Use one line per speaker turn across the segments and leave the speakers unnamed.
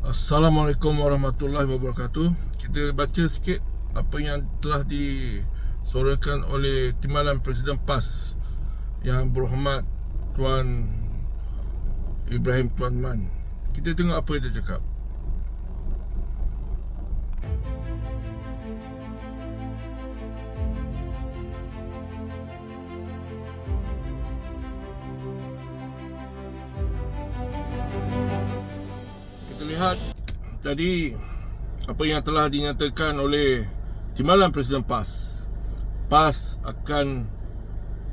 Assalamualaikum warahmatullahi wabarakatuh. Kita baca sikit apa yang telah disuarakan oleh Timbalan Presiden PAS Yang Berhormat Tuan Ibrahim Tuan Man. Kita tengok apa dia cakap. Kita lihat tadi apa yang telah dinyatakan oleh Timbalan Presiden PAS. PAS akan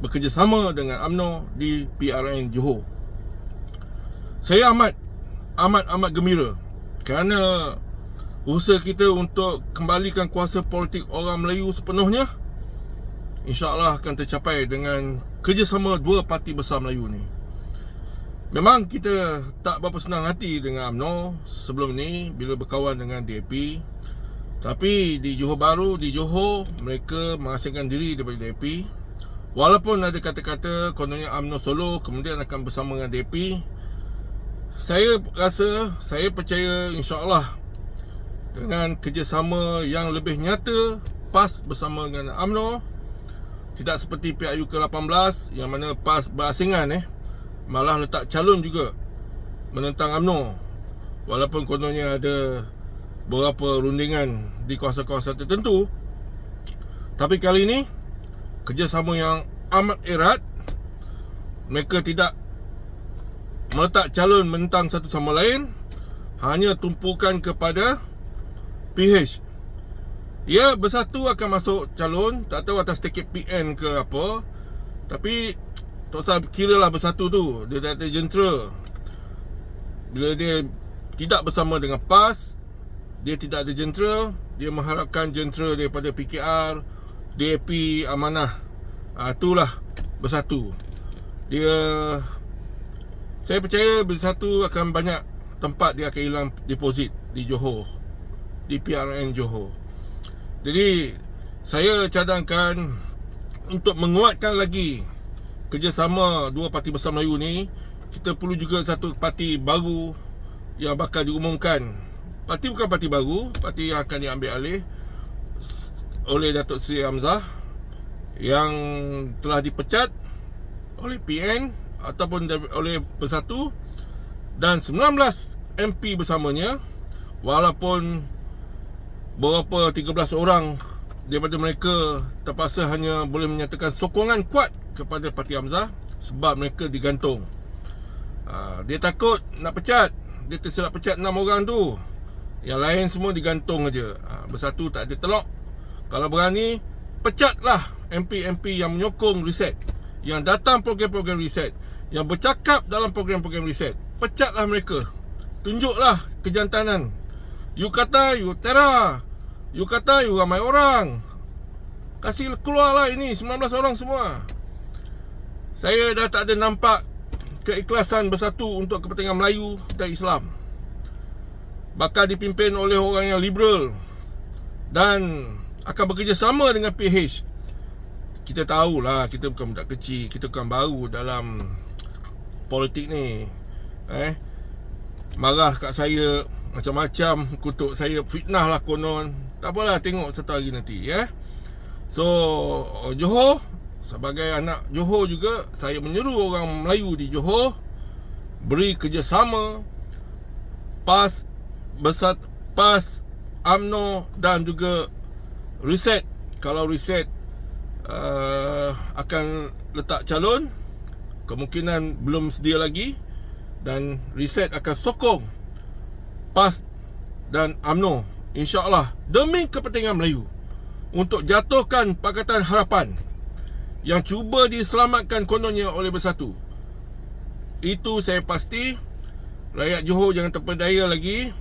bekerjasama dengan UMNO di PRN Johor. Saya amat gembira kerana usaha kita untuk kembalikan kuasa politik orang Melayu sepenuhnya insya-Allah akan tercapai dengan kerjasama dua parti besar Melayu ni. Memang kita tak berapa senang hati dengan UMNO sebelum ni bila berkawan dengan DAP. Tapi di Johor Bahru, di Johor, mereka mengasingkan diri daripada DAP. Walaupun ada kata-kata kononnya UMNO solo kemudian akan bersama dengan DAP. Saya percaya insya-Allah dengan kerjasama yang lebih nyata PAS bersama dengan UMNO, tidak seperti PRU ke-18 yang mana PAS berasingan malah letak calon juga menentang UMNO walaupun kononnya ada beberapa rundingan di kawasan-kawasan tertentu. Tapi kali ini kerjasama yang amat erat. Mereka tidak meletak calon menentang satu sama lain, hanya tumpukan kepada PH. Ya, bersatu akan masuk calon, tak tahu atas tiket PN ke apa, tapi tak usah kira lah bersatu tu. Dia tak ada jentera. Bila dia tidak bersama dengan PAS, dia tidak ada jentera. Dia mengharapkan jentera daripada PKR, DAP, Amanah. Itulah bersatu. Saya percaya bersatu akan banyak tempat dia akan hilang deposit di Johor, di PRN Johor. Jadi saya cadangkan untuk menguatkan lagi kerjasama dua parti besar Melayu ni, kita perlu juga satu parti baru yang bakal diumumkan. Parti bukan parti baru, parti yang akan diambil alih oleh Datuk Seri Hamzah yang telah dipecat oleh PN ataupun oleh Bersatu, dan 19 MP bersamanya. Walaupun beberapa 13 orang daripada mereka terpaksa hanya boleh menyatakan sokongan kuat kepada Parti Hamzah sebab mereka digantung. Dia takut nak pecat, dia tersilap pecat 6 orang tu, yang lain semua digantung aja. Bersatu tak ada telok. Kalau berani, pecatlah MP-MP yang menyokong reset, yang datang program-program reset, yang bercakap dalam program-program reset. Pecatlah mereka. Tunjuklah kejantanan. You kata you tera, you kata you ramai orang. Kasih keluarlah ini 19 orang semua. Saya dah tak ada nampak keikhlasan Bersatu untuk kepentingan Melayu dan Islam. Bakal dipimpin oleh orang yang liberal dan akan bekerjasama dengan PH. Kita tahulah, kita bukan budak kecil, kita bukan baru dalam politik ni. Marah kat saya, macam-macam kutuk saya, fitnah lah konon. Tak apalah, tengok satu hari nanti So Johor, sebagai anak Johor juga, saya menyeru orang Melayu di Johor beri kerjasama PAS, PAS, UMNO dan juga reset. Kalau reset akan letak calon, kemungkinan belum sedia lagi, dan reset akan sokong PAS dan UMNO insya-Allah demi kepentingan Melayu untuk jatuhkan Pakatan Harapan yang cuba diselamatkan kononnya oleh Bersatu. Itu saya pasti. Rakyat Johor jangan terpedaya lagi.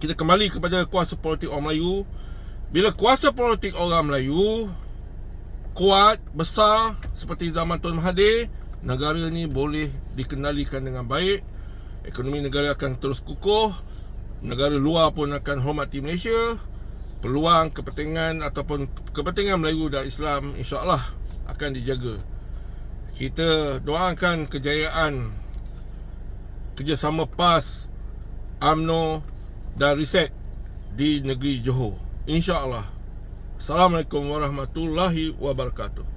Kita kembali kepada kuasa politik orang Melayu. Bila kuasa politik orang Melayu kuat, besar seperti zaman Tuan Mahathir, negara ni boleh dikendalikan dengan baik. Ekonomi negara akan terus kukuh. Negara luar pun akan hormati Malaysia. Peluang kepentingan ataupun kepentingan Melayu dan Islam insya-Allah akan dijaga. Kita doakan kejayaan kerjasama PAS UMNO dan reset di negeri Johor. InsyaAllah. Assalamualaikum warahmatullahi wabarakatuh.